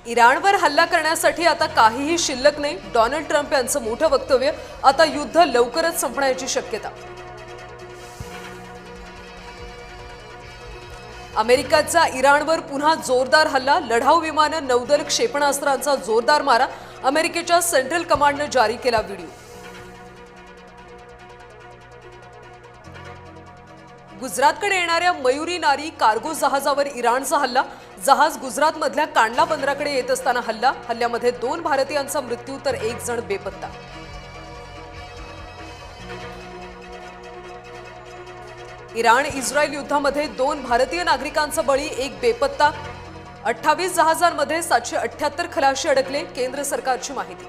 इराणवर हल्ला करण्यासाठी आता काहीही शिल्लक नाही। डोनाल्ड ट्रम्प यांचं मोठं वक्तव्य। आता युद्ध लवकरच संपण्याची शक्यता। अमेरिकेचा इराणवर पुन्हा जोरदार हल्ला। लढाऊ विमानं, नौदल, क्षेपणास्त्रांचा जोरदार मारा। अमेरिकेच्या सेंट्रल कमांडने जारी केला व्हिडिओ। गुजरातकडे येणाऱ्या मयुरी नारी कार्गो जहाजावर इराणचा हल्ला। जहाज गुजरातमधल्या कांडला बंदराकडे येत असताना हल्ला। हल्ल्यामध्ये 2 भारतीयांचा मृत्यू तर 1 जण बेपत्ता। इराण इस्रायल युद्धामध्ये 2 भारतीय नागरिकांचा बळी, 1 बेपत्ता। 28 जहाजांमध्ये 778 खलाशी अडकले। केंद्र सरकारची माहिती।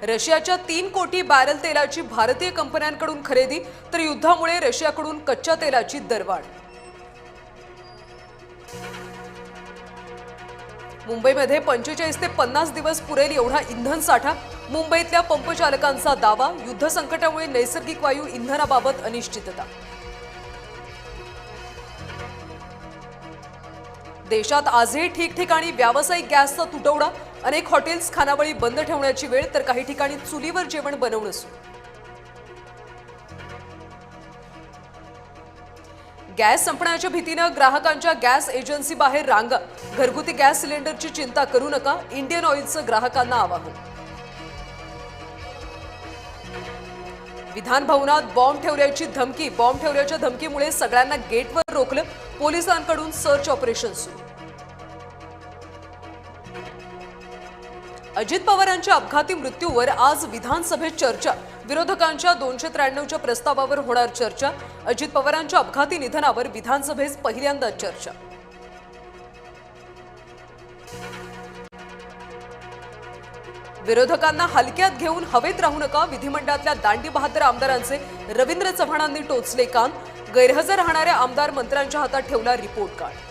रशियाच्या 3 कोटी बॅरल तेलाची भारतीय कंपन्यांकडून खरेदी, तर युद्धामुळे रशियाकडून कच्च्या तेलाची दरवाढ। मुंबईमध्ये 45 ते 50 दिवस पुरेल एवढा इंधन साठा। मुंबईतल्या पंपचालकांचा दावा। युद्ध संकटामुळे नैसर्गिक वायू इंधनाबाबत अनिश्चितता। देशात आजही ठिकठिकाणी व्यावसायिक गॅसचा तुटवडा। अनेक हॉटेल्स, खानावळी बंद ठेवण्याची वेळ, तर काही ठिकाणी चुलीवर जेवण बनवणं सुरू। गॅस संपण्याच्या भीतीनं ग्राहकांच्या गॅस एजन्सी बाहेर रांगा। घरगुती गॅस सिलेंडरची चिंता करू नका, इंडियन ऑइलचं ग्राहकांना आवाहन। विधान भवनात बॉम्ब ठेवण्याची धमकी। बॉम्ब ठेवण्याच्या धमकीमुळे सगळ्यांना गेटवर रोखलं। पोलिसांकडून सर्च ऑपरेशन सुरू। अजित पवारांच्या अपघाती मृत्यूवर आज विधानसभेत चर्चा। विरोधकांच्या 293च्या प्रस्तावावर होणार चर्चा। अजित पवारांच्या अपघाती निधनावर विधानसभेत पहिल्यांदाच चर्चा। विरोधकांना हलक्यात घेऊन हवेत राहू नका। विधिमंडळातल्या दांडी बहादर आमदारांचे रवींद्र चव्हाणांनी टोचले कान। गैरहजर राहणाऱ्या आमदार मंत्र्यांच्या हातात ठेवला रिपोर्ट कार्ड।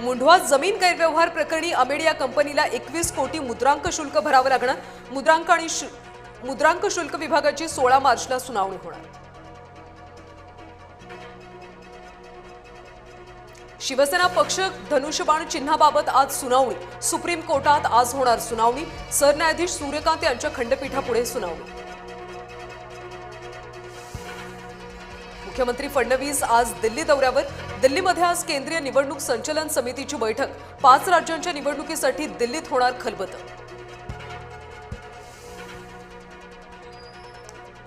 मुंढवा जमीन गैरव्यवहार प्रकरणी अमेडिया कंपनीला 21 कोटी मुद्रांक शुल्क भरावं लागणार। मुद्रांक शुल्क विभागाची 16 मार्चला सुनावणी होणार। शिवसेना पक्ष धनुष्यबाण चिन्हाबाबत आज सुनावणी। सुप्रीम कोर्टात आज होणार सुनावणी। सरन्यायाधीश सूर्यकांत यांच्या खंडपीठापुढे सुनावणी। मुख्यमंत्री फडणवीस आज दिल्ली दौऱ्यावर। दिल्लीमध्ये आज केंद्रीय निवडणूक संचालन समितीची बैठक। 5 राज्यांच्या निवडणुकीसाठी दिल्लीत होणार खलबतं।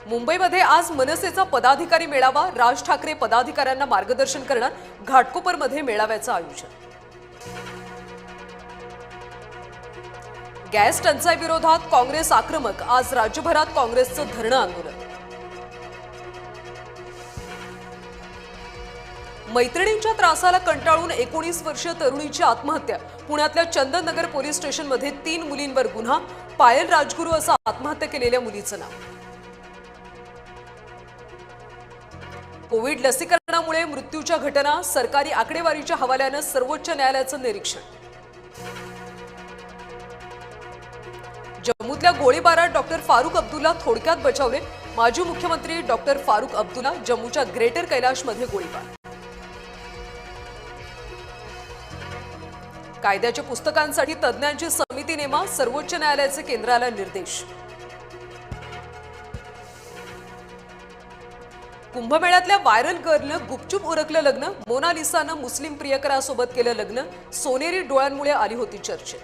मुंबईमध्ये आज मनसेचा पदाधिकारी मेळावा। राज ठाकरे पदाधिकाऱ्यांना मार्गदर्शन करणार। घाटकोपरमध्ये मेळाव्याचं आयोजन। गॅस टंचाई विरोधात काँग्रेस आक्रमक। आज राज्यभरात काँग्रेसचं धरणं आंदोलन। मैत्रिणींच्या त्रासाला कंटाळून 19 वर्षीय तरुणीची आत्महत्या। पुण्यातल्या चंदननगर पोलीस स्टेशनमध्ये 3 मुलींवर गुन्हा। पायल राजगुरू असं आत्महत्या केलेल्या मुलीचं नाव। कोविड लसीकरणामुळे मृत्यूच्या घटना। सरकारी आकडेवारीच्या हवाल्यानं सर्वोच्च न्यायालयाचं निरीक्षण। जम्मूतल्या गोळीबारात डॉक्टर फारुख अब्दुल्ला थोडक्यात बचावले। माजी मुख्यमंत्री डॉक्टर फारुख अब्दुल्ला। जम्मूच्या ग्रेटर कैलाशमध्ये गोळीबार। कायद्याच्या पुस्तकांसाठी तज्ज्ञांची समिती नेमा। सर्वोच्च न्यायालयाचे केंद्राला निर्देश। कुंभमेळ्यातल्या व्हायरल गर्लनं गुपचूप उरकलं लग्न। मोनालिसानं मुस्लिम प्रियकरासोबत केलं लग्न। सोनेरी डोळ्यांमुळे आली होती चर्चेत।